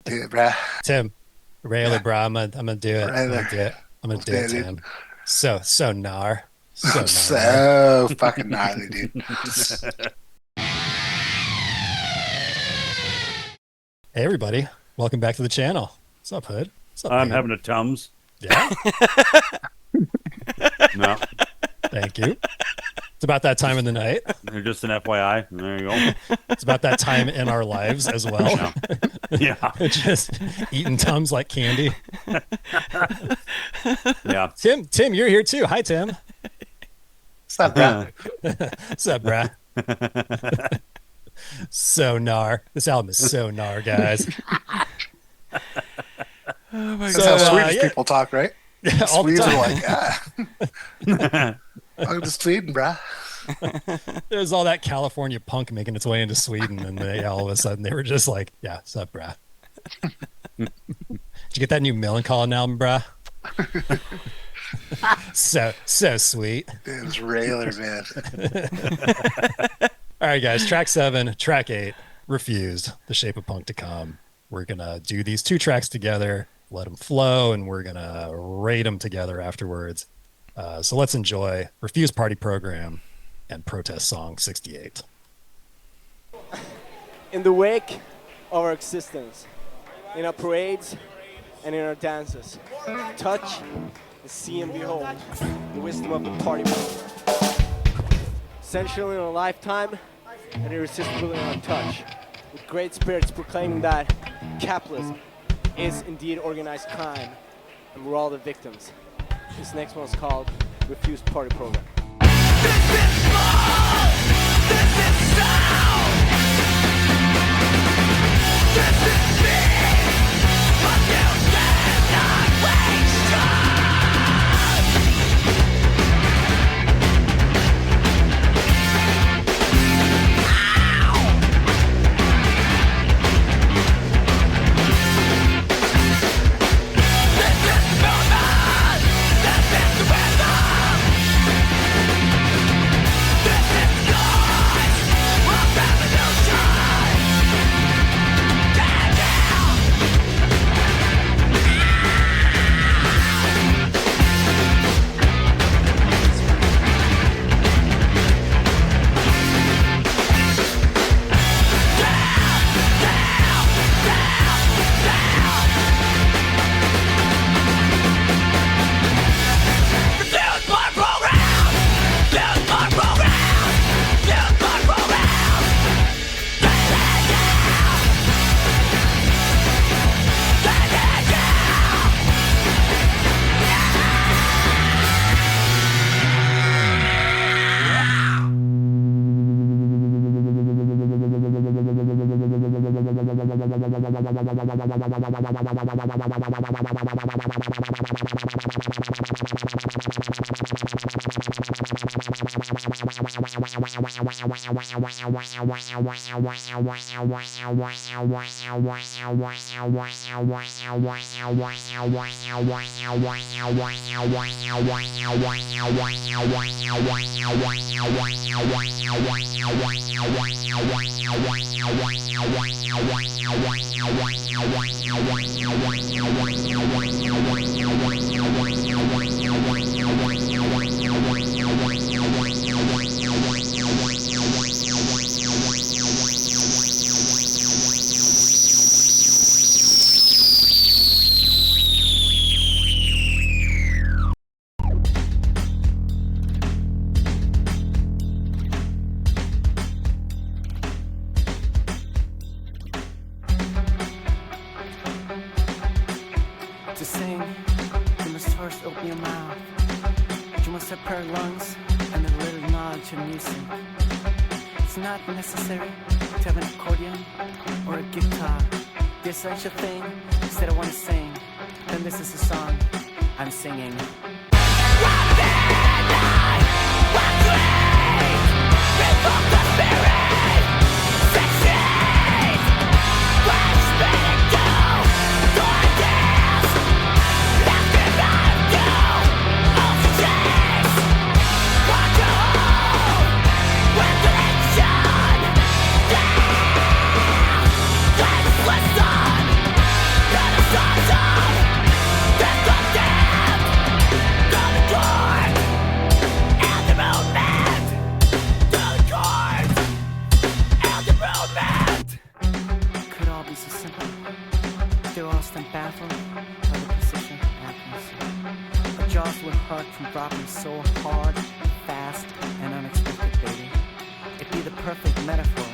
Do it, bruh. Tim, Rayla, Yeah, bro, I'm gonna do it. right I'm gonna there. do it. I'm gonna Let's do do it, it, dude. Tim. So gnar. So I'm gnarly. so fucking gnarly, dude. Hey everybody, welcome back to the channel. What's up, Hood? What's up, I'm dude? having a Tums. Yeah, No, thank you. It's about that time in the night. they're just an FYI. There you go. It's about that time in our lives as well. Yeah. Just eating Tums like candy. Yeah. Tim, you're here too. Hi, Tim. What's up, bruh? What's up, bruh? So gnar. This album is so gnar, guys. That's how Swedish people talk, right? Yeah, all the Swedes are time. like, welcome to Sweden, bruh. There's all that California punk making its way into Sweden, and all of a sudden they were just like, "Yeah, what's up, bruh? Did you get that new Millencolin album, bruh? So sweet." It was railer, man. All right, guys. Track 7, track 8, Refused, The Shape of Punk to Come. We're gonna do these two tracks together, let them flow, and we're gonna rate them together afterwards. So let's enjoy Refused Party Program and Protest Song 68. In the wake of our existence, in our parades and in our dances, touch and see and behold the wisdom of the party program. Essential in a lifetime and irresistible in our touch, with great spirits proclaiming that capitalism is indeed organized crime and we're all the victims. This next one's called Refused Party Program. To sing, you must first open your mouth. You must have pair of lungs and a little knowledge of music. It's not necessary to have an accordion or a guitar. The essential thing is that I want to sing. Then this is the song I'm singing. Listen! Still lost and baffled by the precision of accuracy. Our jaws would hurt from dropping so hard, fast, and unexpected, baby. It'd be the perfect metaphor.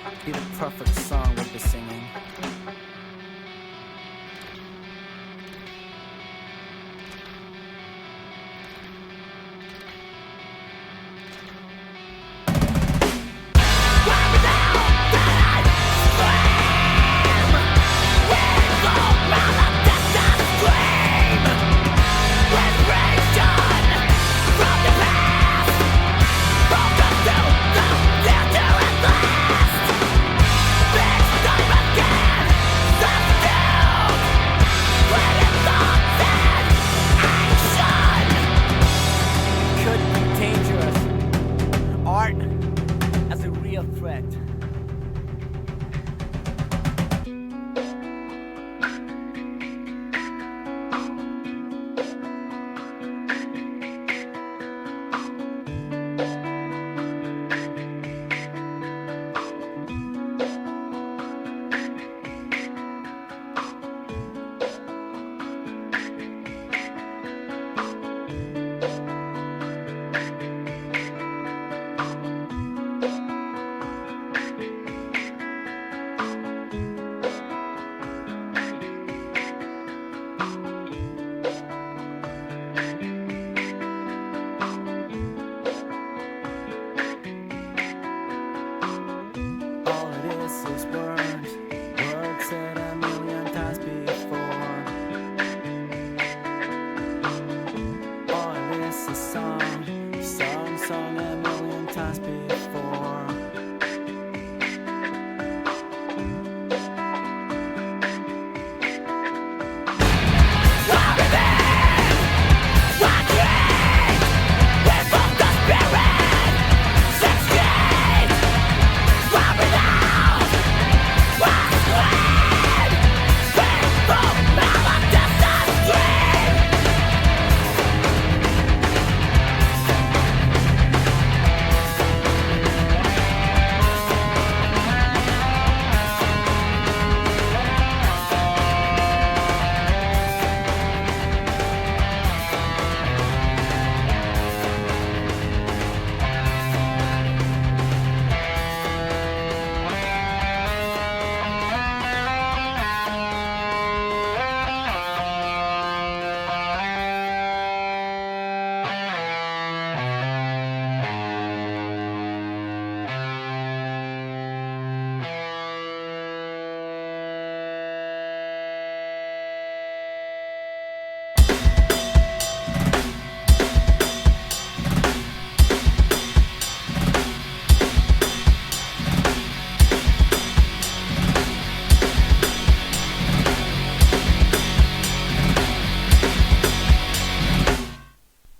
It'd be the perfect song we'd be singing.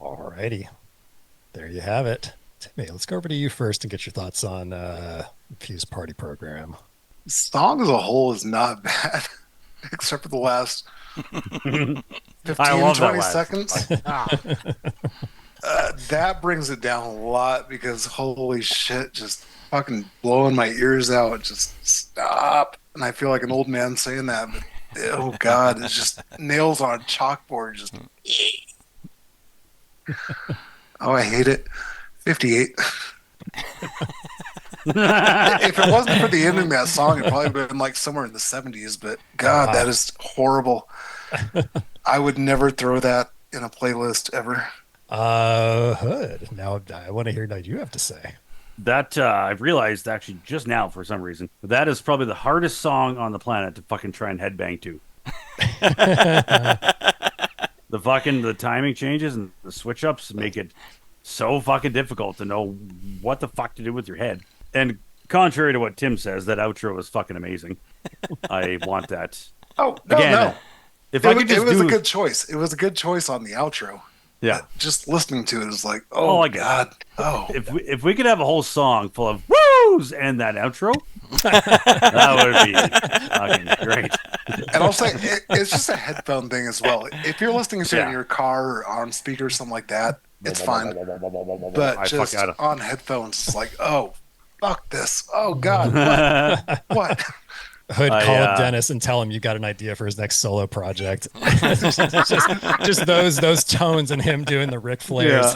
Alrighty. There you have it. Timmy, let's go over to you first and get your thoughts on Fuse Party Program. The song as a whole is not bad, except for the last 15, I love 20 that seconds. That brings it down a lot because holy shit, just fucking blowing my ears out. Just stop. And I feel like an old man saying that, but oh God, it's just nails on a chalkboard. Just oh, I hate it. 58. If it wasn't for the ending of that song, it probably would have been like somewhere in the 70s. But God, that is horrible. I would never throw that in a playlist ever. Hood. Now I want to hear what you have to say. That I've realized actually just now for some reason that is probably the hardest song on the planet to fucking try and headbang to. The timing changes and the switch ups make it so fucking difficult to know what the fuck to do with your head. And contrary to what Tim says, that outro is fucking amazing. I want that. Oh no, Again, no. If It was a good choice. It was a good choice on the outro. Yeah. Just listening to it is like, Oh, I get God. Oh. If we could have a whole song full of woos and that outro, that would be fucking great. And I'll say it's just a headphone thing as well. If you're listening to it in your car or on speaker or something like that, it's fine. But just on headphones, it's like, oh, fuck this. Oh God, what? Hood, I, call up uh, Dennis and tell him you got an idea for his next solo project. just those tones and him doing the Ric Flairs.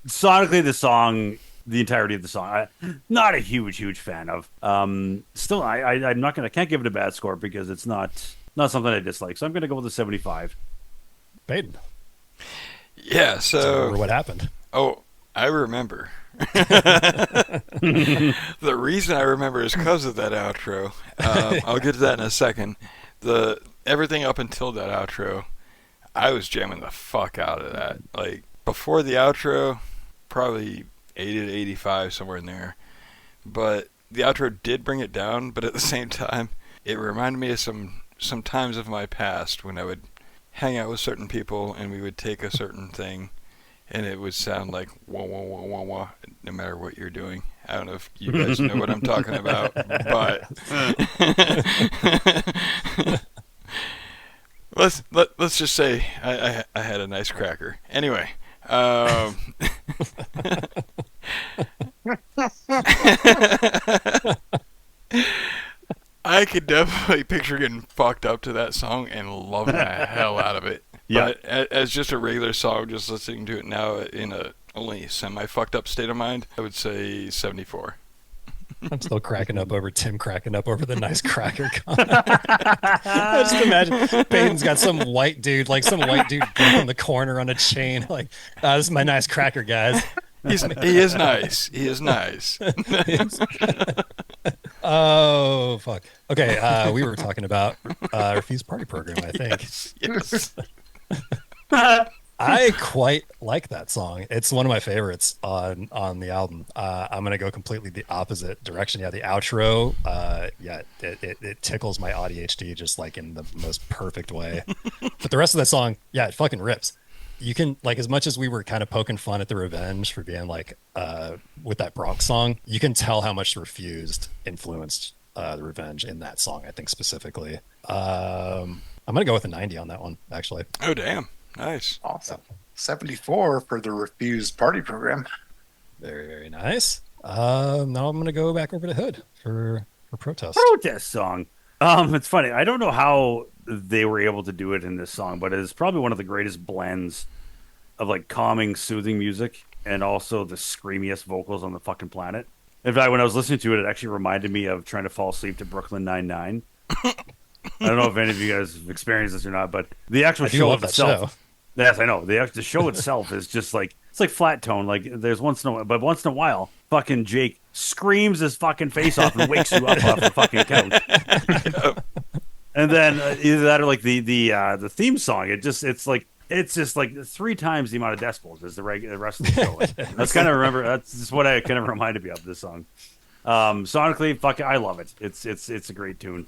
Sonically, the entirety of the song, not a huge fan of. Still, I can't give it a bad score because it's not something I dislike. So I'm gonna go with a 75. Baden, Yeah, so remember what happened? oh, I remember. The reason I remember is because of that outro. I'll get to that in a second. Everything up until that outro, I was jamming the fuck out of that. Like before the outro, probably 80 to 85, somewhere in there. But the outro did bring it down. But at the same time, it reminded me of some times of my past when I would hang out with certain people and we would take a certain thing and it would sound like wah wah wah wah wah no matter what you're doing. I don't know if you guys know what I'm talking about, but let's just say I had a nice cracker. Anyway, I could definitely picture getting fucked up to that song and loving the hell out of it. Yeah. But as just a regular song, just listening to it now in a only semi-fucked up state of mind, I would say 74. I'm still cracking up over Tim cracking up over the nice cracker comment. I just imagine Baden's got some white dude in the corner on a chain, like, this is my nice cracker, guys. He is nice. He is nice. Oh, fuck. Okay, we were talking about Refuse Party Program, I think. Yes. I quite like that song. It's one of my favorites on the album. I'm gonna go completely the opposite direction. Yeah, the outro, it tickles my ADHD just like in the most perfect way. But the rest of that song, yeah, it fucking rips. You can, like, as much as we were kind of poking fun at the Revenge for being like with that Bronx song, you can tell how much Refused influenced the Revenge in that song, I think specifically. I'm gonna go with a 90 on that one, actually. Oh damn. Nice. Awesome. 74 for the Refused Party Program. Very, very nice. Now I'm gonna go back over to Hood for Protest. Protest song. It's funny. I don't know how they were able to do it in this song, but it's probably one of the greatest blends of like calming, soothing music and also the screamiest vocals on the fucking planet. In fact, when I was listening to it, it actually reminded me of trying to fall asleep to Brooklyn Nine-Nine. I don't know if any of you guys have experienced this or not, but the actual I do show love that itself. show. Yes, I know. The show itself is just like, it's like flat tone. Like there's once in a while, fucking Jake screams his fucking face off and wakes you up off the fucking couch. And then either that or like the theme song. It's just like 3 times the amount of decibels as the rest of the show. That's just what I kind of reminded me of this song. Sonically, I love it. It's a great tune.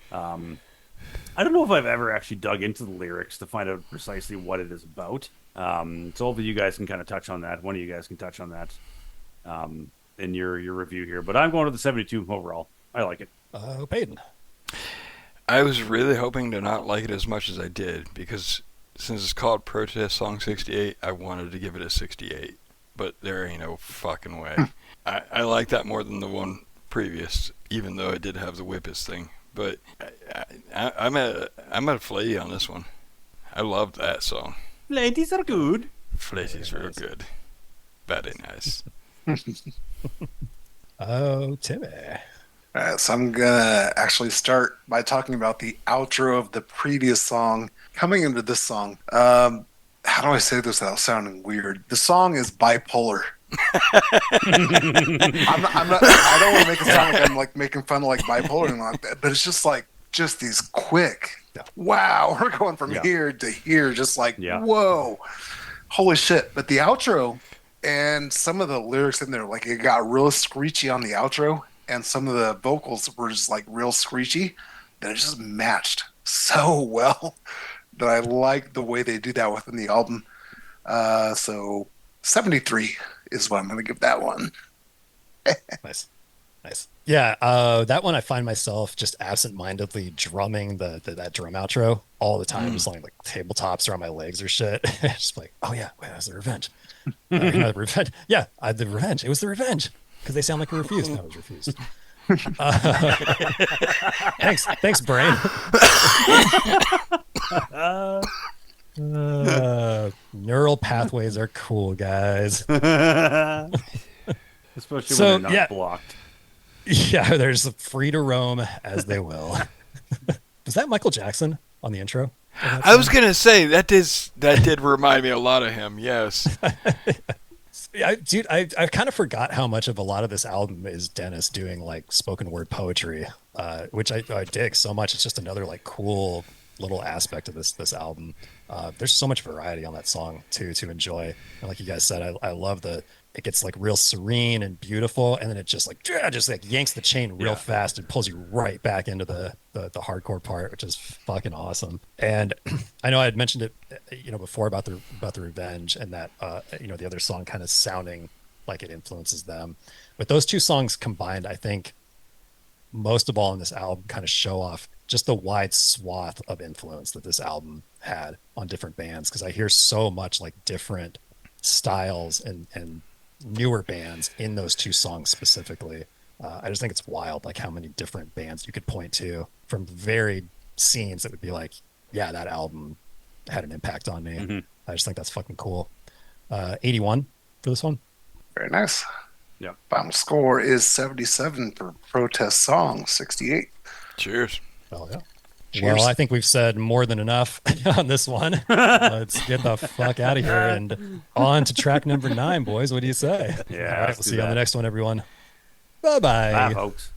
I don't know if I've ever actually dug into the lyrics to find out precisely what it is about. So hopefully you guys can kind of touch on that. One of you guys can touch on that in your review here. But I'm going to the 72 overall. I like it. Baden. I was really hoping to not like it as much as I did because since it's called Protest Song 68, I wanted to give it a 68. But there ain't no fucking way. I like that more than the one previous, even though it did have the Whippets thing. But I'm at Flea on this one. I loved that song. Ladies are good. Flaty's real good. Very nice. Oh, Timmy. All right, so I'm gonna actually start by talking about the outro of the previous song coming into this song. How do I say this without sounding weird? The song is bipolar. I'm not. I don't want to make it sound like I'm like making fun of like bipolar and like that, but it's just like these quick. Wow, we're going from here to here, just like whoa, holy shit! But the outro and some of the lyrics in there, like it got real screechy on the outro, and some of the vocals were just like real screechy. That it just matched so well that I like the way they do that within the album. So 73 is what I'm going to give that one. Nice. Yeah, that one I find myself just absentmindedly drumming that drum outro all the time, just like tabletops or on my legs or shit. Just like, oh yeah, wait, that's the Revenge. The Revenge. Yeah, the Revenge. It was the Revenge. because they sound like a refused. No, it was refused. Thanks, brain. Neural pathways are cool, guys. Especially So, when they're not yeah. blocked. Yeah, there's free to roam as they will. Was that Michael Jackson on the intro? I was gonna say that did remind me a lot of him. Yes. Yeah, dude, I kind of forgot how much of a lot of this album is Dennis doing like spoken word poetry, which I dig so much. It's just another like cool little aspect of this album. There's so much variety on that song too to enjoy. And like you guys said, I love it gets like real serene and beautiful, and then it just like yanks the chain real fast and pulls you right back into the hardcore part, which is fucking awesome. And I know I had mentioned it, before about the Revenge, and that the other song kind of sounding like it influences them. But those two songs combined, I think, most of all in this album, kind of show off just the wide swath of influence that this album had on different bands. Because I hear so much like different styles and newer bands in those two songs specifically. I just think it's wild, like how many different bands you could point to from varied scenes that would be like, yeah, that album had an impact on me. Mm-hmm. I just think that's fucking cool. 81 for this one. Very nice. Yeah. Final score is 77 for Protest Song, 68. Cheers. Oh yeah. Cheers. Well, I think we've said more than enough on this one. Let's get the fuck out of here and on to track number 9, boys. What do you say? Yeah, All right, let's we'll do see you on that. the next one, everyone. Bye-bye. Bye, folks.